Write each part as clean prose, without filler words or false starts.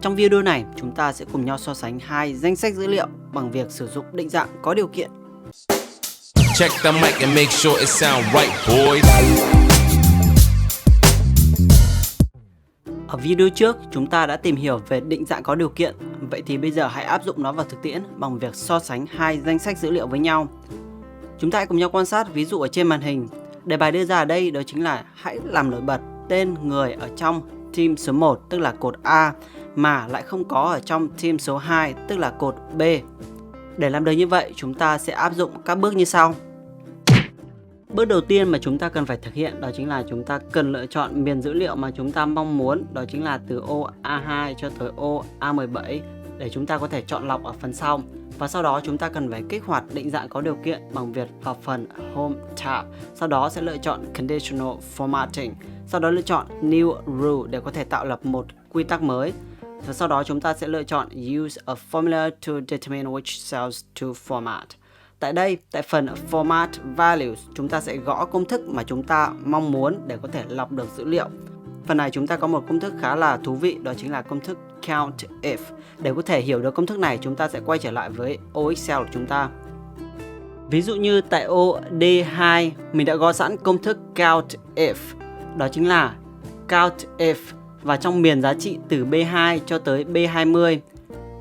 Trong video này, chúng ta sẽ cùng nhau so sánh hai danh sách dữ liệu bằng việc sử dụng định dạng có điều kiện. Check the mic and make sure it sound right, boys. Ở video trước, chúng ta đã tìm hiểu về định dạng có điều kiện. Vậy thì bây giờ hãy áp dụng nó vào thực tiễn bằng việc so sánh hai danh sách dữ liệu với nhau. Chúng ta hãy cùng nhau quan sát ví dụ ở trên màn hình. Đề bài đưa ra ở đây đó chính là hãy làm nổi bật tên người ở trong team số 1 tức là cột A mà lại không có ở trong team số 2 tức là cột B. Để làm được như vậy, chúng ta sẽ áp dụng các bước như sau. Bước đầu tiên mà chúng ta cần phải thực hiện đó chính là chúng ta cần lựa chọn miền dữ liệu mà chúng ta mong muốn, đó chính là từ ô A2 cho tới ô A17 để chúng ta có thể chọn lọc ở phần sau. Và sau đó chúng ta cần phải kích hoạt định dạng có điều kiện bằng việc vào phần Home tab. Sau đó sẽ lựa chọn conditional formatting. Sau đó lựa chọn New Rule để có thể tạo lập một quy tắc mới. Và sau đó chúng ta sẽ lựa chọn Use a formula to determine which cells to format. Tại đây, tại phần Format Values, chúng ta sẽ gõ công thức mà chúng ta mong muốn để có thể lọc được dữ liệu. Phần này chúng ta có một công thức khá là thú vị, đó chính là công thức count if. Để có thể hiểu được công thức này, chúng ta sẽ quay trở lại với ô Excel của chúng ta. Ví dụ như tại ô D2, mình đã gõ sẵn công thức count if. Đó chính là count if và trong miền giá trị từ B2 cho tới B20.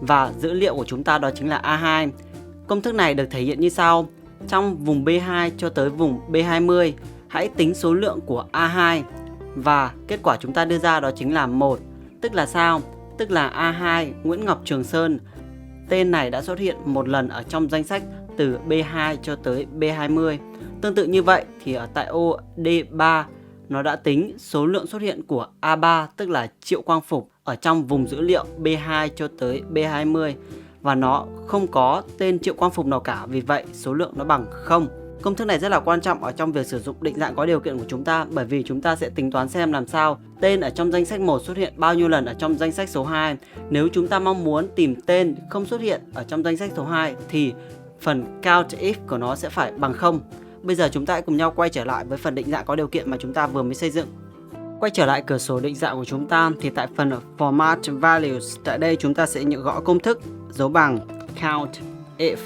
Và dữ liệu của chúng ta đó chính là A2. Công thức này được thể hiện như sau. Trong vùng B2 cho tới vùng B20, hãy tính số lượng của A2. Và kết quả chúng ta đưa ra đó chính là 1. Tức là sao? Tức là A2 Nguyễn Ngọc Trường Sơn. Tên này đã xuất hiện một lần ở trong danh sách từ B2 cho tới B20. Tương tự như vậy thì ở tại ô D3, nó đã tính số lượng xuất hiện của A3 tức là Triệu Quang Phục ở trong vùng dữ liệu B2 cho tới B20. Và nó không có tên Triệu Quang Phục nào cả, vì vậy số lượng nó bằng 0. Công thức này rất là quan trọng ở trong việc sử dụng định dạng có điều kiện của chúng ta, bởi vì chúng ta sẽ tính toán xem làm sao tên ở trong danh sách 1 xuất hiện bao nhiêu lần ở trong danh sách số 2. Nếu chúng ta mong muốn tìm tên không xuất hiện ở trong danh sách số 2 thì phần count if của nó sẽ phải bằng 0. Bây giờ chúng ta hãy cùng nhau quay trở lại với phần định dạng có điều kiện mà chúng ta vừa mới xây dựng. Quay trở lại cửa sổ định dạng của chúng ta thì tại phần Format Values, tại đây chúng ta sẽ gõ công thức dấu bằng count if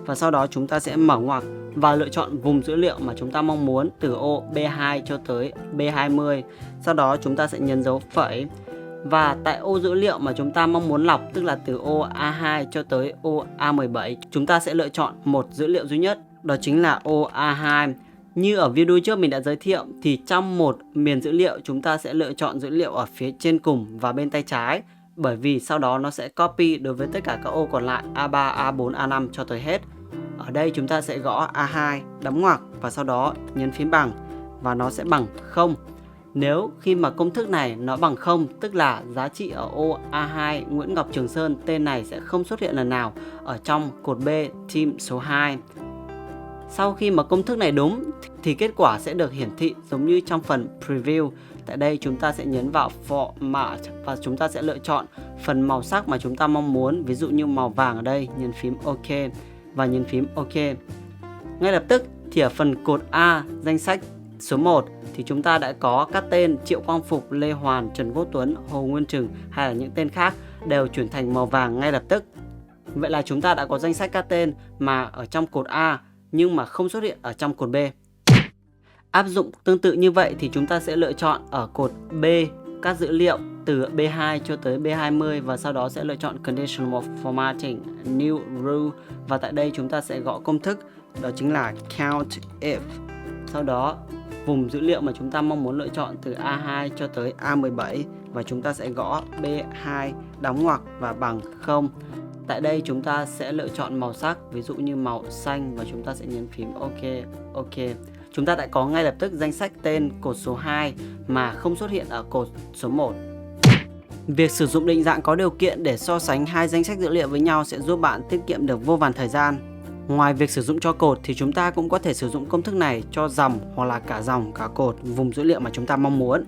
và sau đó chúng ta sẽ mở ngoặc và lựa chọn vùng dữ liệu mà chúng ta mong muốn từ ô B2 cho tới B20. Sau đó chúng ta sẽ nhấn dấu phẩy và tại ô dữ liệu mà chúng ta mong muốn lọc tức là từ ô A2 cho tới ô A17, chúng ta sẽ lựa chọn một dữ liệu duy nhất, đó chính là ô A2. Như ở video trước mình đã giới thiệu thì trong một miền dữ liệu chúng ta sẽ lựa chọn dữ liệu ở phía trên cùng và bên tay trái, bởi vì sau đó nó sẽ copy đối với tất cả các ô còn lại A3, A4, A5 cho tới hết. Ở đây chúng ta sẽ gõ A2, đóng ngoặc và sau đó nhấn phím bằng và nó sẽ bằng 0. Nếu khi mà công thức này nó bằng 0, tức là giá trị ở ô A2 Nguyễn Ngọc Trường Sơn tên này sẽ không xuất hiện lần nào ở trong cột B team số 2. Sau khi mà công thức này đúng thì kết quả sẽ được hiển thị giống như trong phần Preview. Tại đây chúng ta sẽ nhấn vào Format và chúng ta sẽ lựa chọn phần màu sắc mà chúng ta mong muốn. Ví dụ như màu vàng ở đây, nhấn phím OK và nhấn phím OK. Ngay lập tức thì ở phần cột A danh sách số 1 thì chúng ta đã có các tên Triệu Quang Phục, Lê Hoàn, Trần Quốc Tuấn, Hồ Nguyên Trừng hay là những tên khác đều chuyển thành màu vàng ngay lập tức. Vậy là chúng ta đã có danh sách các tên mà ở trong cột A nhưng mà không xuất hiện ở trong cột B. Áp dụng tương tự như vậy thì chúng ta sẽ lựa chọn ở cột B các dữ liệu từ B2 cho tới B20 và sau đó sẽ lựa chọn conditional formatting, New Rule và tại đây chúng ta sẽ gõ công thức đó chính là count if. Sau đó vùng dữ liệu mà chúng ta mong muốn lựa chọn từ A2 cho tới A17 và chúng ta sẽ gõ B2 đóng ngoặc và bằng 0. Tại đây chúng ta sẽ lựa chọn màu sắc, ví dụ như màu xanh và chúng ta sẽ nhấn phím OK. Chúng ta đã có ngay lập tức danh sách tên cột số 2 mà không xuất hiện ở cột số 1. Việc sử dụng định dạng có điều kiện để so sánh hai danh sách dữ liệu với nhau sẽ giúp bạn tiết kiệm được vô vàn thời gian. Ngoài việc sử dụng cho cột thì chúng ta cũng có thể sử dụng công thức này cho dòng hoặc là cả dòng, cả cột, vùng dữ liệu mà chúng ta mong muốn.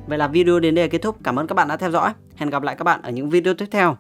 Vậy là video đến đây là kết thúc. Cảm ơn các bạn đã theo dõi. Hẹn gặp lại các bạn ở những video tiếp theo.